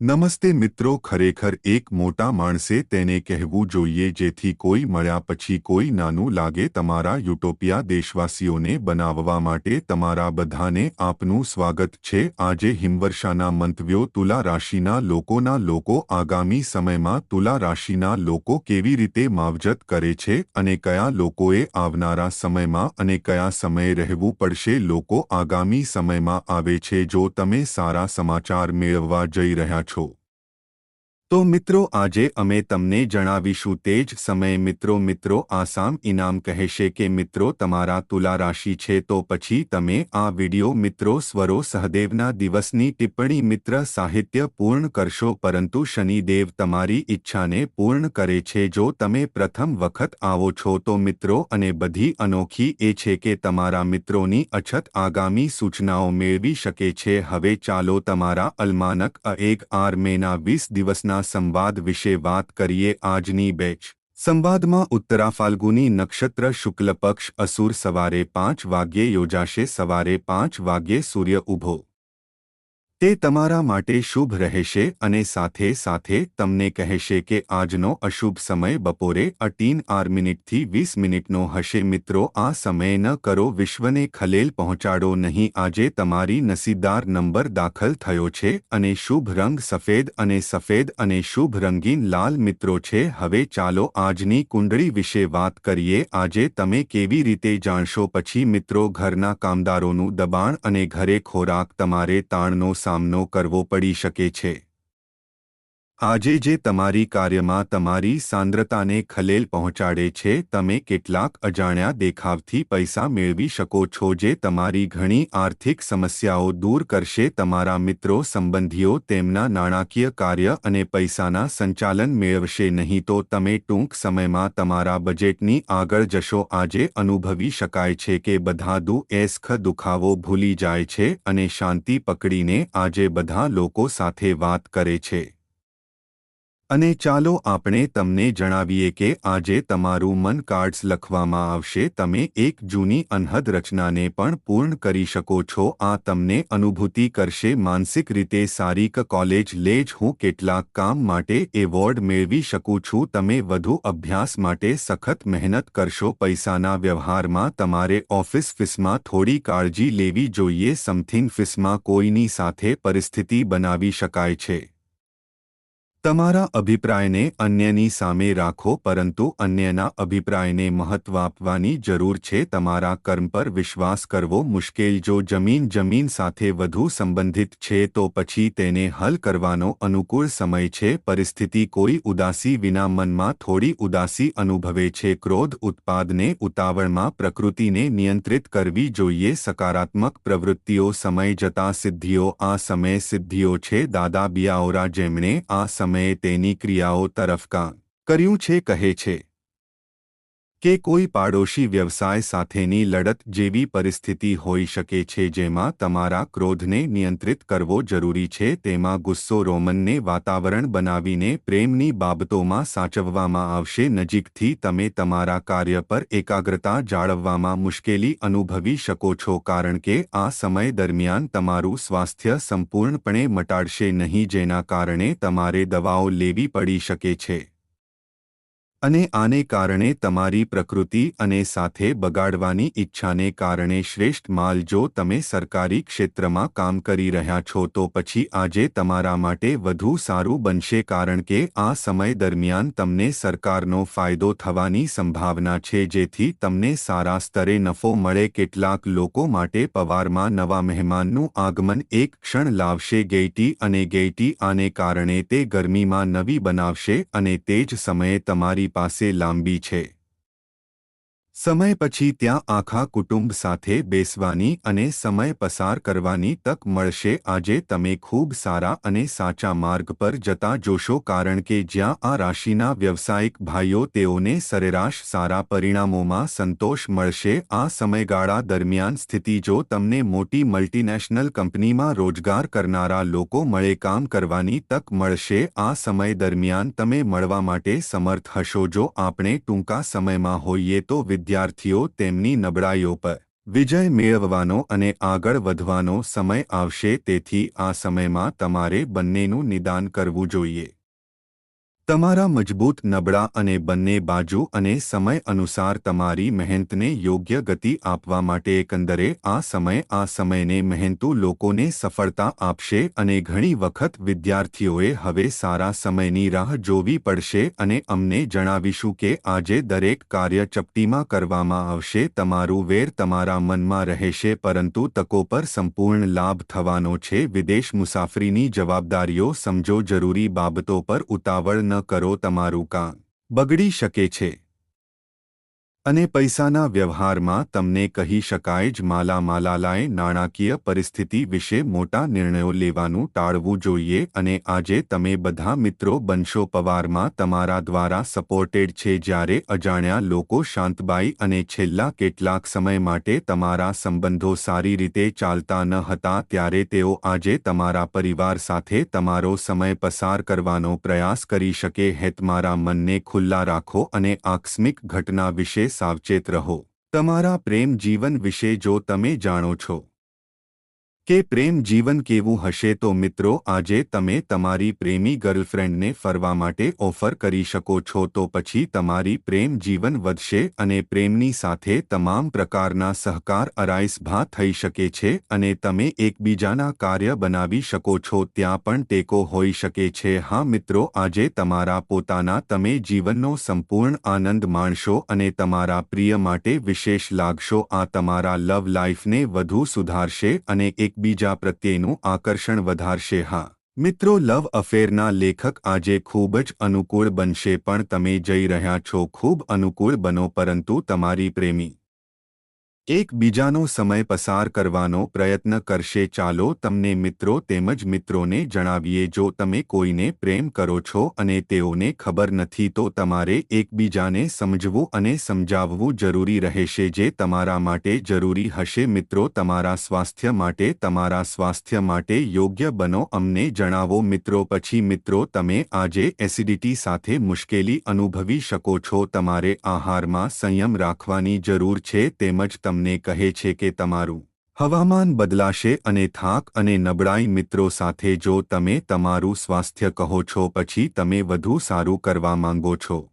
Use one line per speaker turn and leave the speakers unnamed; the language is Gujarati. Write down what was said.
નમસ્તે મિત્રો, ખરેખર એક મોટા માણસે તેને કહેવું જોઈએ જેથી કોઈ મળ્યા પછી કોઈ નાનું લાગે. તમારા યુટોપિયા દેશવાસીઓને બનાવવા માટે તમારા બધાને આપનું સ્વાગત છે. આજે હિમવર્ષાના મંતવ્યો. તુલા રાશિના લોકો આગામી સમયમાં તુલા રાશિના લોકો કેવી રીતે માવજત કરે છે અને કયા લોકોએ આવનારા સમયમાં અને કયા સમયે રહેવું પડશે. લોકો આગામી સમયમાં આવે છે જો તમે સારા સમાચાર મેળવવા જઈ રહ્યા છો તો મિત્રો આજે અમે તમને જણાવીશું તે જ સમયે. મિત્રો આસામ ઇનામ કહેશે કે મિત્રો તમારા તુલા રાશિ છે તો પછી તમે આ વિડિયો મિત્રો સ્વરો સહદેવના દિવસની ટિપ્પણી મિત્ર સાહિત્ય પૂર્ણ કરશો, પરંતુ શનિદેવ તમારી ઈચ્છાને પૂર્ણ કરે છે જો તમે પ્રથમ વખત આવો છો તો મિત્રો. અને બધી અનોખી એ છે કે તમારા મિત્રોની અછત આગામી સૂચનાઓ મેળવી શકે છે. હવે ચાલો તમારા અલ્માનક એક મેના 20 દિવસના સંવાદ વિશે વાત કરીએ. આજની બેચ સંવાદમાં ઉત્તરા ફાલ્ગુની નક્ષત્ર શુક્લ પક્ષ અસુર સવારે 5 વાગ્યે યોજાશે. સવારે 5 વાગ્યે સૂર્ય ઊભો તે તમારા માટે શુભ રહેશે અને સાથે સાથે તમને કહેશે કે આજનો અશુભ સમય બપોરે 18 થી 20 મિનિટનો હશે. મિત્રો આ સમય ન કરો વિશ્વને ખલેલ પહોંચાડો નહીં. આજે તમારી નસીબદાર નંબર દાખલ થયો છે અને શુભ રંગ સફેદ અને શુભ રંગીન લાલ મિત્રો છે. હવે ચાલો આજની કુંડળી વિશે વાત કરીએ. આજે તમે કેવી રીતે જાણશો. પછી મિત્રો ઘરના કામદારોનું દબાણ અને ઘરે ખોરાક તમારે તાણનો સામનો કરવો પડી શકે છે. આજે જે તમારી કાર્યમાં તમારી સાંદ્રતાને ખલેલ પહોંચાડે છે. તમે કેટલાક અજાણ્યા દેખાવથી પૈસા મેળવી શકો છો જે તમારી ઘણી આર્થિક સમસ્યાઓ દૂર કરશે. તમારા મિત્રો સંબંધીઓ તેમના નાણાકીય કાર્ય અને પૈસાના સંચાલન મેળવશે નહીં તો તમે ટૂંક સમયમાં તમારા બજેટની આગળ જશો. આજે અનુભવી શકાય છે કે બધા દુખાવો ભૂલી જાય છે અને શાંતિ પકડીને આજે બધા લોકો સાથે વાત કરે છે. અને ચાલો આપણે તમને જણાવીએ કે આજે તમારું મન કાર્ડ્સ લખવામાં આવશે. તમે એક જૂની અનહદ રચનાને પણ પૂર્ણ કરી શકો છો. આ તમને અનુભૂતિ કરશે માનસિક રીતે સારી. કોલેજ લેજ હું કેટલાક કામ માટે એવોર્ડ મેળવી શકું છું. તમે વધુ અભ્યાસ માટે સખત મહેનત કરશો. પૈસાના વ્યવહારમાં તમારે ઓફિસમાં થોડી કાળજી લેવી જોઈએ. સમથિંગ ફિસમાં કોઈની સાથે પરિસ્થિતિ બનાવી શકાય છે. તમારા અભિપ્રાયને અન્યની સામે રાખો, પરંતુ અન્યના અભિપ્રાયને મહત્વ આપવાની જરૂર છે. તમારા કર્મ પર વિશ્વાસ કરવો મુશ્કેલ. જો જમીન સાથે વધુ સંબંધિત છે તો પછી તેને હલ કરવાનો અનુકૂળ સમય છે. પરિસ્થિતિ કોઈ ઉદાસી વિના મનમાં થોડી ઉદાસી અનુભવે છે. ક્રોધ ઉત્પાદને ઉતાવળમાં પ્રકૃતિને નિયંત્રિત કરવી જોઈએ. સકારાત્મક પ્રવૃત્તિઓ સમય જતાં સિદ્ધિઓ. આ સમયે સિદ્ધિઓ છે. દાદા બિયાઓરા જેમણે આ સમયે તેની ક્રિયાઓ તરફ કામ કર્યું છે કહે છે કે કોઈ પાડોશી વ્યવસાય સાથેની લડત જેવી પરિસ્થિતિ હોઈ શકે છે જેમાં તમારા ક્રોધને નિયંત્રિત કરવો જરૂરી છે. તેમાં ગુસ્સો રોમનને વાતાવરણ બનાવીને પ્રેમની બાબતોમાં સાચવવામાં આવશે. નજીકથી તમે તમારા કાર્ય પર એકાગ્રતા જાળવવામાં મુશ્કેલી અનુભવી શકો છો કારણ કે આ સમય દરમિયાન તમારું સ્વાસ્થ્ય સંપૂર્ણપણે મટાડશે નહીં, જેના કારણે તમારે દવાઓ લેવી પડી શકે છે. અને આને કારણે તમારી પ્રકૃતિ અને સાથે બગાડવાની ઈચ્છાને કારણે શ્રેષ્ઠ માલ. જો તમે સરકારી ક્ષેત્રમાં કામ કરી રહ્યા છો તો પછી આજે તમારા માટે વધુ સારું બનશે કારણ કે આ સમય દરમિયાન તમને સરકારનો ફાયદો થવાની સંભાવના છે જેથી તમને સારા સ્તરે નફો મળે. કેટલાક લોકો માટે પવારમાં નવા મહેમાનનું આગમન એક ક્ષણ લાવશે. ગેઇટી આને કારણે તે ગરમીમાં નવી બનાવશે અને તે જ સમયે તમારી પાસે લાંબી છે સમય પછી ત્યાં આખા કુટુંબ સાથે બેસવાની અને સમય પસાર કરવાની તક મળશે. આજે તમે ખૂબ સારા અને સાચા માર્ગ પર જતા જોશો કારણ કે જ્યાં આ રાશિના વ્યવસાયિક ભાઈઓ તેઓને સરેરાશ સારા પરિણામોમાં સંતોષ મળશે. આ સમયગાળા દરમિયાન સ્થિતિ જો તમને મોટી મલ્ટીનેશનલ કંપનીમાં રોજગાર કરનારા લોકો મળે કામ કરવાની તક મળશે. આ સમય દરમિયાન તમે મળવા માટે સમર્થ હશો. જો આપણે ટૂંકા સમયમાં હોઈએ તો વિદ્યાર્થીઓ તેમની નબળાઈઓ પર વિજય મેળવવાનો અને આગળ વધવાનો સમય આવશે, તેથી આ સમયમાં તમારે બંનેનું નિદાન કરવું જોઈએ. તમારા મજબૂત નબળા અને બંને બાજુ અને સમય અનુસાર તમારી મહેનતને યોગ્ય ગતિ આપવા માટે એકંદરે આ સમયને મહેનતુ લોકોને સફળતા આપશે અને ઘણી વખત વિદ્યાર્થીઓએ હવે સારા સમયની રાહ જોવી પડશે અને અમને જણાવીશું કે આજે દરેક કાર્ય ચપટીમાં કરવામાં આવશે. તમારું વેર તમારા મનમાં રહેશે, પરંતુ તકો પર સંપૂર્ણ લાભ થવાનો છે. વિદેશ મુસાફરીની જવાબદારીઓ સમજો, જરૂરી બાબતો પર ઉતાવળ ન કરો, તમારું કામ બગડી શકે છે અને પૈસાના વ્યવહારમાં તમને કહી શકાય જ માલામાલાલાએ નાણાકીય પરિસ્થિતિ વિશે મોટા નિર્ણયો લેવાનું ટાળવું જોઈએ અને આજે તમે બધા મિત્રો બનશો. પવારમાં તમારા દ્વારા સપોર્ટેડ છે. જ્યારે અજાણ્યા લોકો શાંતબાઈ અને છેલ્લા કેટલાક સમય માટે તમારા સંબંધો સારી રીતે ચાલતા ન હતા, ત્યારે તેઓ આજે તમારા પરિવાર સાથે તમારો સમય પસાર કરવાનો પ્રયાસ કરી શકે છે. તમારા મનને ખુલ્લા રાખો અને આકસ્મિક ઘટના વિશે સાવચેત રહો. તમારા પ્રેમ જીવન વિશે જો તમે જાણો છો કે પ્રેમ જીવન કેવું હશે, તો મિત્રો આજે તમે તમારી પ્રેમી ગર્લફ્રેન્ડને ફરવા માટે ઓફર કરી શકો છો. તો પછી તમારી પ્રેમ જીવન વધશે અને પ્રેમની સાથે તમામ પ્રકારના સહકાર અરાઈસભા થઈ શકે છે અને તમે એકબીજાના કાર્ય બનાવી શકો છો. ત્યાં પણ ટેકો હોઈ શકે છે. હા મિત્રો, આજે તમારા પોતાના તમે જીવનનો સંપૂર્ણ આનંદ માણશો અને તમારા પ્રિય માટે વિશેષ લાગશો. આ તમારા લવ લાઈફને વધુ સુધારશે અને એકબીજા પ્રત્યેનું આકર્ષણ વધારશે. હા મિત્રો, લવ અફેરના લેખક આજે ખૂબ જ અનુકૂળ બનશે, પણ તમે જઈ રહ્યા છો ખૂબ અનુકૂળ બનો, પરંતુ તમારી પ્રેમી એકબીજાનો સમય પસાર કરવાનો પ્રયત્ન કરશે. ચાલો તમને મિત્રો તેમજ મિત્રોને જણાવીએ, જો તમે કોઈને પ્રેમ કરો છો અને તેઓને ખબર નથી, તો તમારે એકબીજાને સમજવું અને સમજાવવું જરૂરી રહેશે, જે તમારા માટે જરૂરી હશે. મિત્રો, તમારા સ્વાસ્થ્ય માટે યોગ્ય બનો, અમને જણાવો મિત્રો. પછી મિત્રો, તમે આજે એસિડિટી સાથે મુશ્કેલી અનુભવી શકો છો. તમારે આહારમાં સંયમ રાખવાની જરૂર છે. તેમજ તમને કહે છે કે તમારું હવામાન બદલાશે અને થાક અને નબળાઈ. મિત્રો સાથે જો તમે તમારું સ્વાસ્થ્ય કહો છો, પછી તમે વધુ સારું કરવા માંગો છો